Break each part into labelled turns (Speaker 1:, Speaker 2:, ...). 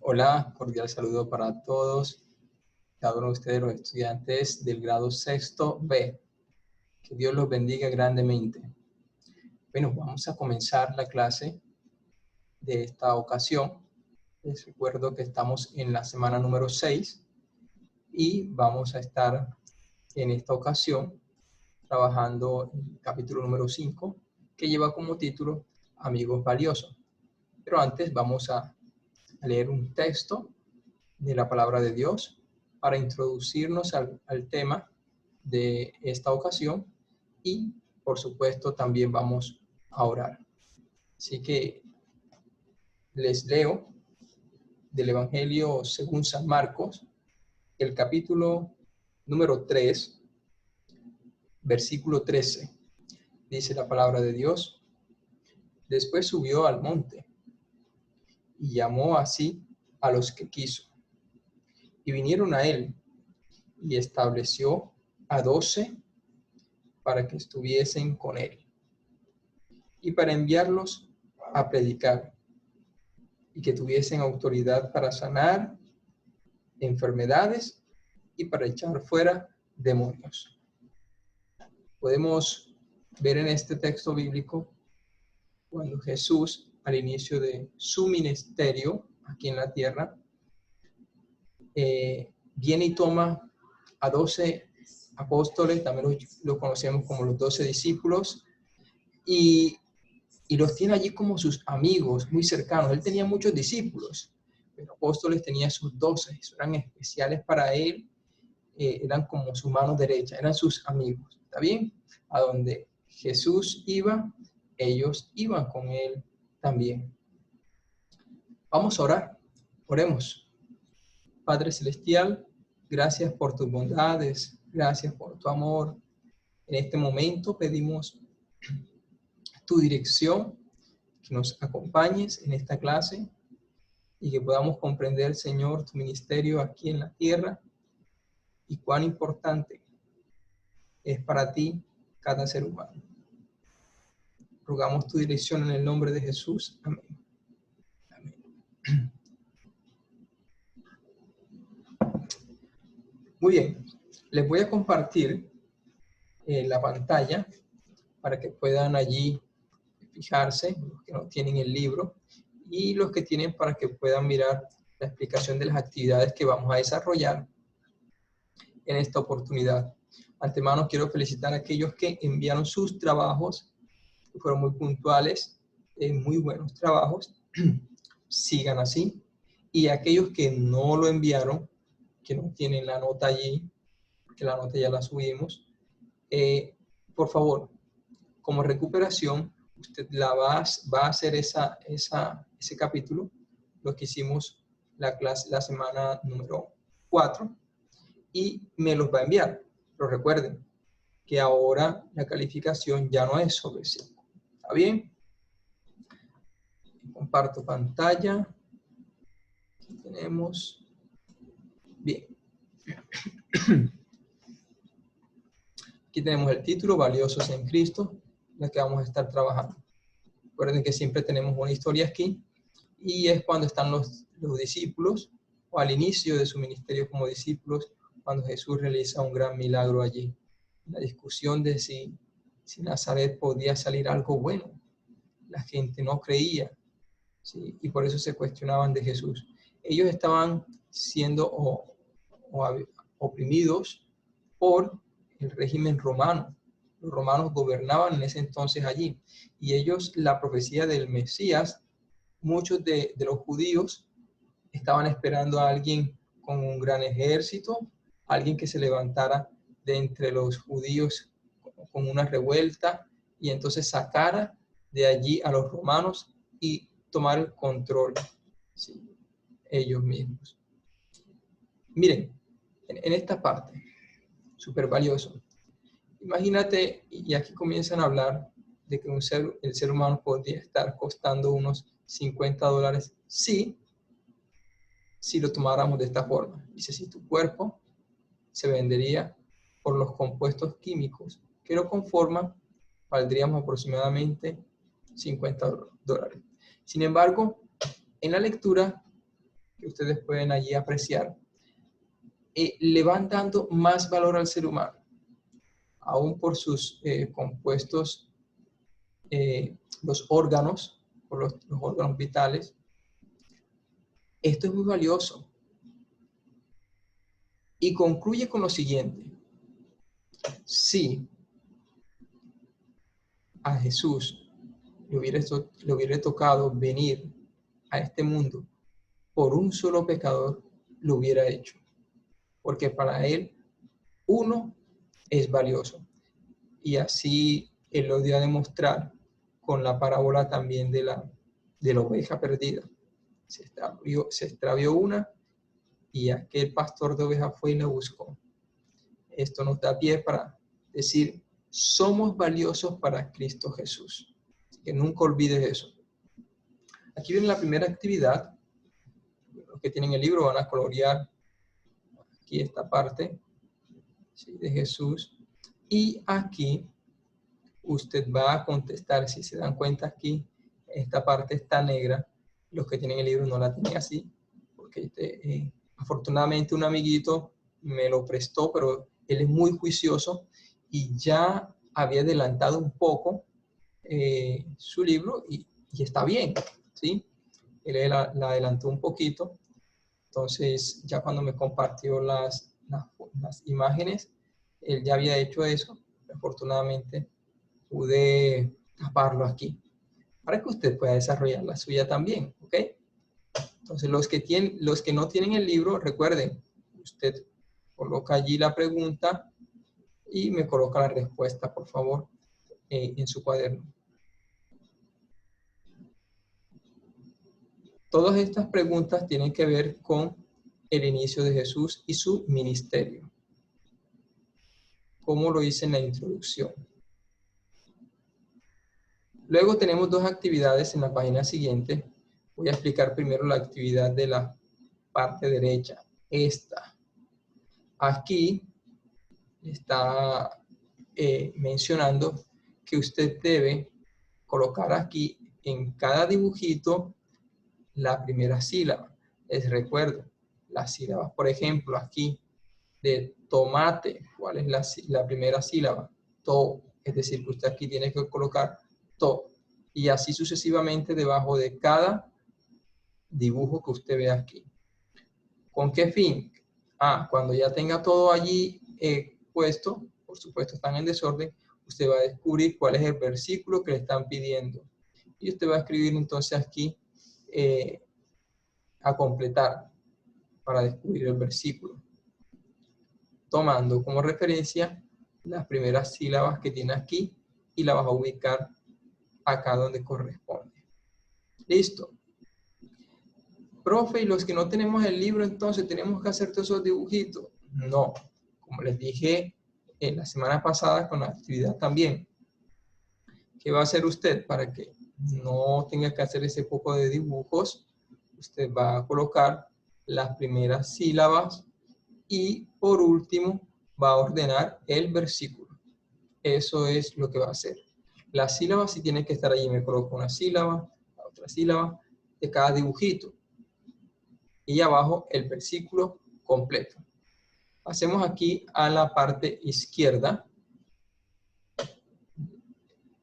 Speaker 1: Hola, cordial saludo para todos, cada uno de ustedes, los estudiantes del grado sexto B. Que Dios los bendiga grandemente. Bueno, vamos a comenzar la clase de esta ocasión. Les recuerdo que estamos en la semana número 6 y vamos a estar en esta ocasión trabajando en el capítulo número 5, que lleva como título Amigos Valiosos. Pero antes vamos a leer un texto de la palabra de Dios para introducirnos al tema de esta ocasión y, por supuesto, también vamos a orar. Así que les leo del Evangelio según San Marcos, el capítulo número 3, versículo 13. Dice la palabra de Dios: Después subió al monte y llamó así a los que quiso. Y vinieron a él y estableció a 12 para que estuviesen con él y para enviarlos a predicar y que tuviesen autoridad para sanar enfermedades y para echar fuera demonios. Podemos ver en este texto bíblico cuando Jesús, al inicio de su ministerio aquí en la tierra, viene y toma a 12 apóstoles, también los conocemos como los 12 discípulos, y los tiene allí como sus amigos muy cercanos. Él tenía muchos discípulos, pero apóstoles tenía sus 12, eran especiales para él, eran como su mano derecha, eran sus amigos. ¿Está bien? A donde Jesús iba, ellos iban con él también. Vamos a orar. Oremos. Padre Celestial, gracias por tus bondades, gracias por tu amor. En este momento pedimos tu dirección, que nos acompañes en esta clase y que podamos comprender, Señor, tu ministerio aquí en la tierra y cuán importante es para ti cada ser humano. Rogamos tu dirección en el nombre de Jesús. Amén. Amén. Muy bien, les voy a compartir la pantalla para que puedan allí fijarse, los que no tienen el libro, y los que tienen para que puedan mirar la explicación de las actividades que vamos a desarrollar en esta oportunidad. Antemano quiero felicitar a aquellos que enviaron sus trabajos, que fueron muy puntuales, muy buenos trabajos. Sigan así. Y aquellos que no lo enviaron, que no tienen la nota allí, que la nota ya la subimos, por favor, como recuperación, usted va a hacer ese capítulo, lo que hicimos la clase, la semana número 4, y me los va a enviar. Pero recuerden que ahora la calificación ya no es sobre 5. ¿Está bien? Comparto pantalla. Aquí tenemos. Bien. Aquí tenemos el título, Valiosos en Cristo, la que vamos a estar trabajando. Recuerden que siempre tenemos una historia aquí, y es cuando están los discípulos, o al inicio de su ministerio como discípulos, cuando Jesús realiza un gran milagro allí. La discusión de si Nazaret podía salir algo bueno. La gente no creía, ¿sí? Y por eso se cuestionaban de Jesús. Ellos estaban siendo oprimidos por el régimen romano. Los romanos gobernaban en ese entonces allí. Y ellos, la profecía del Mesías, muchos de los judíos estaban esperando a alguien con un gran ejército, alguien que se levantara de entre los judíos con una revuelta y entonces sacara de allí a los romanos y tomar el control, ¿sí?, ellos mismos. Miren, en esta parte, súper valioso. Imagínate, y aquí comienzan a hablar de que el ser humano podría estar costando unos $50 si lo tomáramos de esta forma. Dice, si tu cuerpo se vendería por los compuestos químicos que lo conforman, valdríamos aproximadamente $50. Sin embargo, en la lectura que ustedes pueden allí apreciar, le van dando más valor al ser humano, aún por sus compuestos, los órganos, por los órganos vitales. Esto es muy valioso. Y concluye con lo siguiente. Si a Jesús le hubiera tocado venir a este mundo por un solo pecador, lo hubiera hecho. Porque para él, uno es valioso. Y así él lo dio a demostrar con la parábola también de la oveja perdida. Se extravió una y aquel pastor de ovejas fue y la buscó. Esto nos da pie para decir, somos valiosos para Cristo Jesús. Así que nunca olvides eso. Aquí viene la primera actividad. Los que tienen el libro van a colorear aquí esta parte, ¿sí?, de Jesús. Y aquí usted va a contestar. Si se dan cuenta, aquí esta parte está negra. Los que tienen el libro no la tienen así, porque afortunadamente un amiguito me lo prestó, pero él es muy juicioso y ya había adelantado un poco su libro y está bien, ¿sí? Él la adelantó un poquito. Entonces, ya cuando me compartió las imágenes, él ya había hecho eso. Afortunadamente, pude taparlo aquí, para que usted pueda desarrollar la suya también, ¿ok? Entonces, los que no tienen el libro, recuerden, usted coloca allí la pregunta y me coloca la respuesta, por favor, en su cuaderno. Todas estas preguntas tienen que ver con el inicio de Jesús y su ministerio, como lo hice en la introducción. Luego tenemos dos actividades en la página siguiente. Voy a explicar primero la actividad de la parte derecha. Esta. Aquí está mencionando que usted debe colocar aquí en cada dibujito la primera sílaba. Les recuerdo, las sílabas, por ejemplo, aquí de tomate, ¿cuál es la primera sílaba? To, es decir, que usted aquí tiene que colocar to, y así sucesivamente debajo de cada dibujo que usted ve aquí. ¿Con qué fin? Cuando ya tenga todo allí puesto, por supuesto están en desorden, usted va a descubrir cuál es el versículo que le están pidiendo. Y usted va a escribir entonces aquí a completar para descubrir el versículo, tomando como referencia las primeras sílabas que tiene aquí y la vas a ubicar acá donde corresponde. Listo. Profe, y los que no tenemos el libro, entonces tenemos que hacer todos esos dibujitos. No, como les dije la semana pasada con la actividad también. ¿Qué va a hacer usted para que no tenga que hacer ese poco de dibujos? Usted va a colocar las primeras sílabas y por último va a ordenar el versículo. Eso es lo que va a hacer. Las sílabas sí tienen que estar allí. Me coloco una sílaba, la otra sílaba de cada dibujito. Y abajo el versículo completo. Pasemos aquí a la parte izquierda.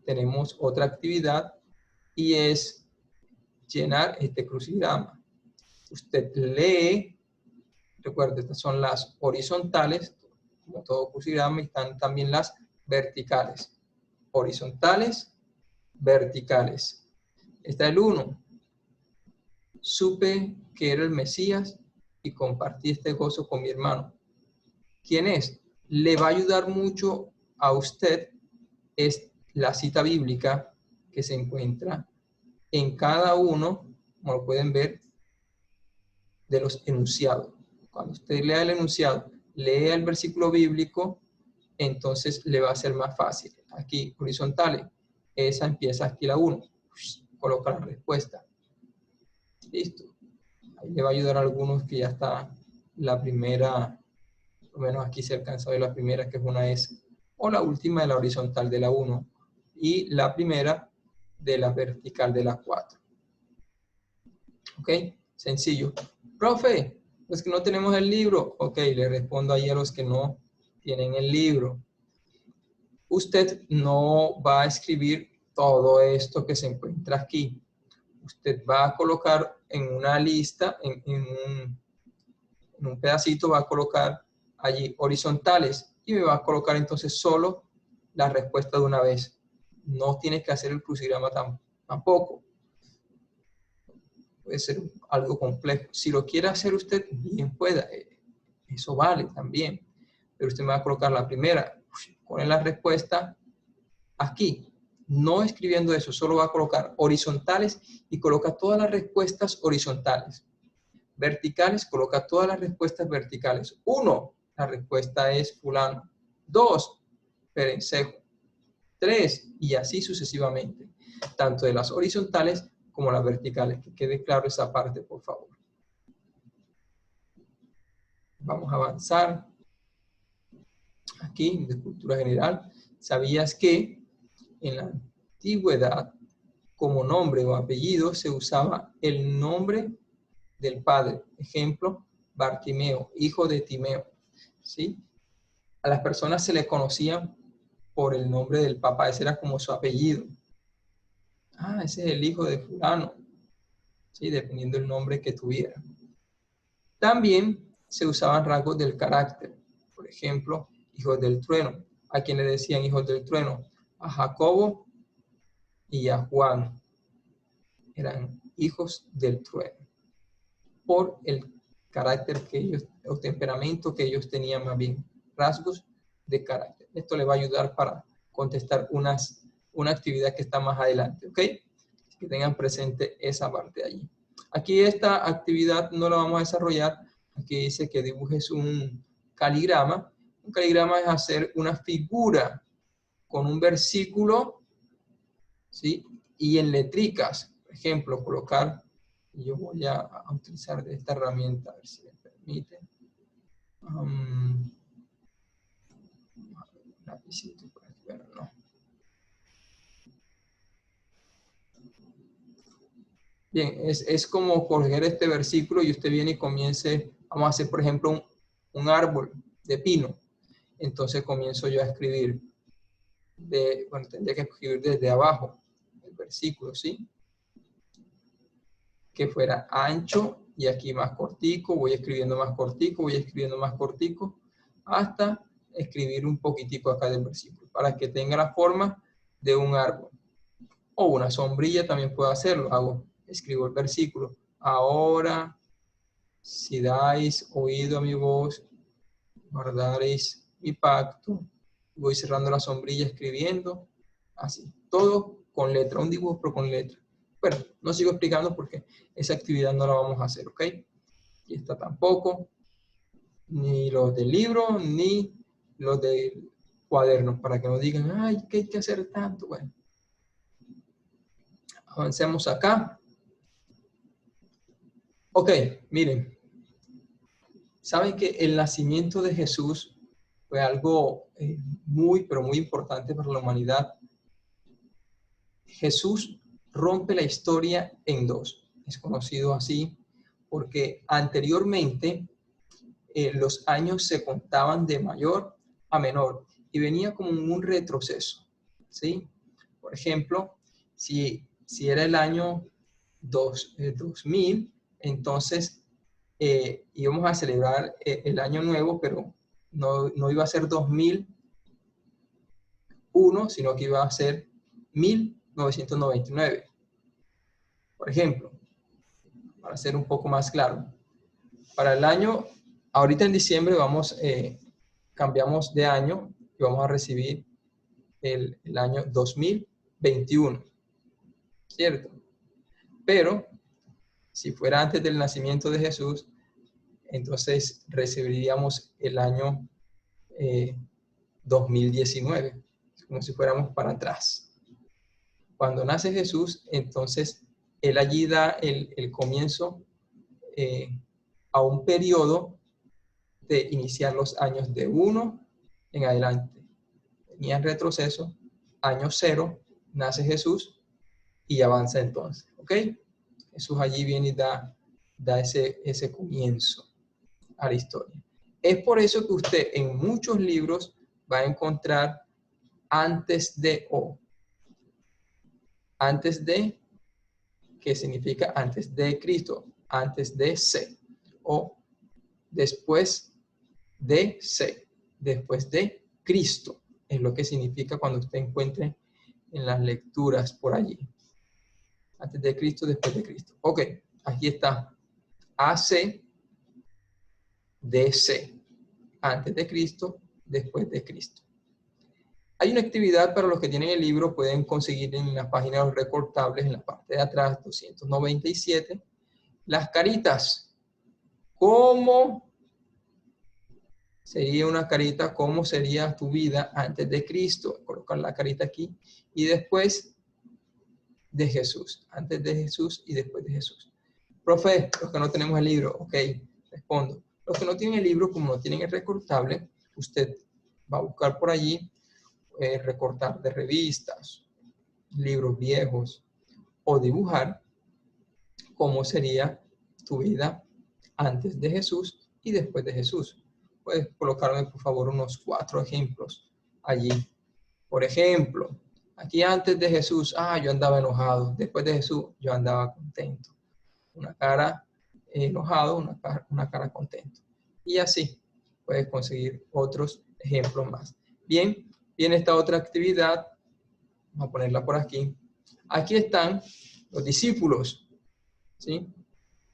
Speaker 1: Tenemos otra actividad y es llenar este crucigrama. Usted lee, recuerde, estas son las horizontales, como todo crucigrama, y están también las verticales. Horizontales, verticales. Está el 1. Supe que era el Mesías y compartí este gozo con mi hermano. ¿Quién es? Le va a ayudar mucho a usted es la cita bíblica que se encuentra en cada uno, como lo pueden ver, de los enunciados. Cuando usted lea el enunciado, lea el versículo bíblico, entonces le va a ser más fácil. Aquí, horizontales, esa empieza aquí la 1. Coloca la respuesta. Listo. Ahí le va a ayudar a algunos que ya está la primera, por lo menos aquí se alcanza a ver la primera, que es una S, o la última de la horizontal de la 1, y la primera de la vertical de la 4. ¿Ok? Sencillo. Profe, los que no tenemos el libro. Ok, le respondo ahí a los que no tienen el libro. Usted no va a escribir todo esto que se encuentra aquí. Usted va a colocar en una lista, en un pedacito, va a colocar allí horizontales y me va a colocar entonces solo la respuesta de una vez. No tiene que hacer el crucigrama tampoco. Puede ser algo complejo. Si lo quiere hacer usted, bien pueda. Eso vale también. Pero usted me va a colocar la primera. Pone la respuesta aquí. No escribiendo eso, solo va a colocar horizontales y coloca todas las respuestas horizontales. Verticales, coloca todas las respuestas verticales. 1, la respuesta es fulano. 2, perencejo. 3, y así sucesivamente. Tanto de las horizontales como las verticales. Que quede claro esa parte, por favor. Vamos a avanzar. Aquí, de cultura general. ¿Sabías que en la antigüedad, como nombre o apellido, se usaba el nombre del padre? Ejemplo, Bartimeo, hijo de Timeo. ¿Sí? A las personas se le conocían por el nombre del papá, ese era como su apellido. Ah, ese es el hijo de fulano. ¿Sí? Dependiendo del nombre que tuviera. También se usaban rasgos del carácter. Por ejemplo, hijos del trueno. ¿A quién le decían hijos del trueno? A Jacobo y a Juan. Eran hijos del trueno. Por el carácter que ellos, o temperamento que ellos tenían, más bien, rasgos de carácter. Esto le va a ayudar para contestar una actividad que está más adelante, ¿ok? Que tengan presente esa parte allí. Aquí esta actividad no la vamos a desarrollar. Aquí dice que dibujes un caligrama. Un caligrama es hacer una figura con un versículo, ¿sí? Y en letricas. Por ejemplo, colocar, yo voy a utilizar de esta herramienta, a ver si me permite. Lapicito, bueno, no. Bien, es como coger este versículo y usted viene y comience, vamos a hacer por ejemplo un árbol de pino. Entonces comienzo yo a escribir, bueno, tendría que escribir desde abajo el versículo, ¿sí? Que fuera ancho y aquí más cortico, voy escribiendo más cortico, voy escribiendo más cortico, hasta escribir un poquitico acá del versículo, para que tenga la forma de un árbol. O una sombrilla también puedo hacerlo, escribo el versículo. Ahora, si dais oído a mi voz, guardaréis mi pacto. Voy cerrando la sombrilla, escribiendo, así. Todo con letra, un dibujo pero con letra. Bueno, no sigo explicando porque esa actividad no la vamos a hacer, ¿ok? Y esta tampoco, ni los del libro, ni los del cuaderno, para que no digan, ay, ¿qué hay que hacer tanto? Bueno, avancemos acá. Ok, miren. Saben que el nacimiento de Jesús fue algo muy, pero muy importante para la humanidad. Jesús rompe la historia en dos. Es conocido así porque anteriormente los años se contaban de mayor a menor y venía como un retroceso, ¿sí? Por ejemplo, si era el año 2000, entonces íbamos a celebrar el año nuevo, pero no iba a ser 2001, sino que iba a ser 1999. Por ejemplo, para ser un poco más claro, para el año, ahorita en diciembre cambiamos de año y vamos a recibir el año 2021, ¿cierto? Pero si fuera antes del nacimiento de Jesús, entonces recibiríamos el año 2019, como si fuéramos para atrás. Cuando nace Jesús, entonces él allí da el comienzo a un periodo de iniciar los años de 1 en adelante. Venía en retroceso, año 0, nace Jesús y avanza entonces, ¿ok? Jesús allí viene y da da ese comienzo a la historia. Es por eso que usted en muchos libros va a encontrar antes de o. Antes de, que significa antes de Cristo, antes de C, o después de C, después de Cristo, es lo que significa cuando usted encuentre en las lecturas por allí. Antes de Cristo, después de Cristo. Ok, aquí está. AC, DC. Antes de Cristo, después de Cristo. Hay una actividad para los que tienen el libro, pueden conseguir en la página de los recortables, en la parte de atrás, 297, las caritas. ¿Cómo sería una carita? ¿Cómo sería tu vida antes de Cristo? Colocar la carita aquí. Y después de Jesús. Antes de Jesús y después de Jesús. Profe, los que no tenemos el libro, ok, respondo. Los que no tienen el libro, como no tienen el recortable, usted va a buscar por allí recortar de revistas, libros viejos, o dibujar cómo sería tu vida antes de Jesús y después de Jesús. Puedes colocarme, por favor, unos 4 ejemplos allí. Por ejemplo, aquí antes de Jesús, yo andaba enojado. Después de Jesús, yo andaba contento. Una cara enojado, una cara contento. Y así puedes conseguir otros ejemplos más. Bien, viene esta otra actividad. Vamos a ponerla por aquí. Aquí están los discípulos, ¿sí?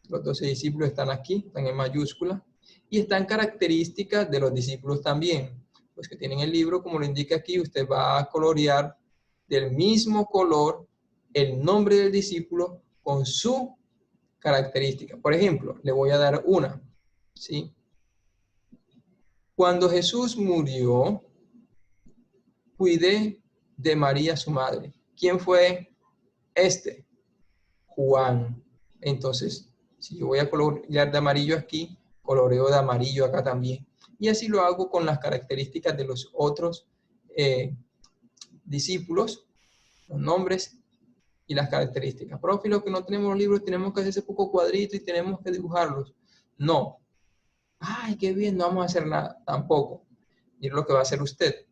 Speaker 1: Los 12 discípulos están aquí, están en mayúscula. Y están características de los discípulos también. Los que tienen el libro, como lo indica aquí, usted va a colorear del mismo color el nombre del discípulo con su característica. Por ejemplo, le voy a dar una, ¿sí? Cuando Jesús murió, cuidé de María, su madre. ¿Quién fue este? Juan. Entonces, si yo voy a colorear de amarillo aquí, coloreo de amarillo acá también. Y así lo hago con las características de los otros discípulos, los nombres y las características. Profe, los que no tenemos los libros, tenemos que hacer ese poco cuadrito y tenemos que dibujarlos. No. Ay, qué bien, no vamos a hacer nada. Tampoco. Mire lo que va a hacer usted.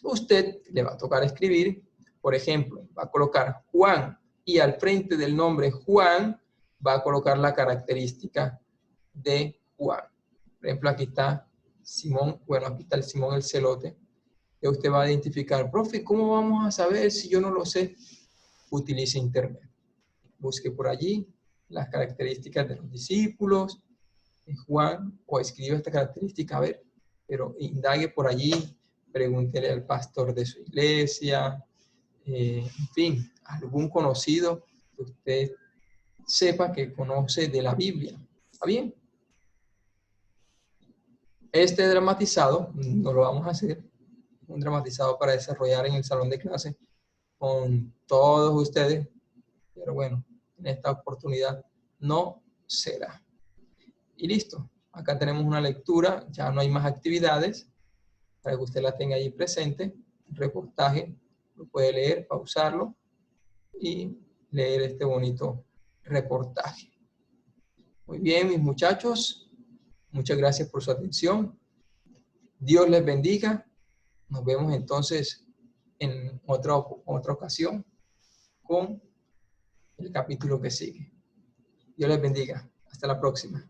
Speaker 1: Usted le va a tocar escribir, por ejemplo, va a colocar Juan y al frente del nombre Juan va a colocar la característica de Juan. Por ejemplo, aquí está Simón, bueno, aquí está el Simón el celote. Que usted va a identificar, profe, ¿cómo vamos a saber si yo no lo sé? Utilice internet. Busque por allí las características de los discípulos, de Juan, o escriba esta característica, a ver, pero indague por allí, pregúntele al pastor de su iglesia, en fin, algún conocido que usted sepa que conoce de la Biblia. ¿Está bien? Este dramatizado no lo vamos a hacer, un dramatizado para desarrollar en el salón de clase con todos ustedes, pero bueno, en esta oportunidad no será. Y listo, acá tenemos una lectura, ya no hay más actividades, para que usted la tenga ahí presente, reportaje, lo puede leer, pausarlo y leer este bonito reportaje. Muy bien, mis muchachos, muchas gracias por su atención. Dios les bendiga. Nos vemos entonces en otra ocasión con el capítulo que sigue. Dios les bendiga. Hasta la próxima.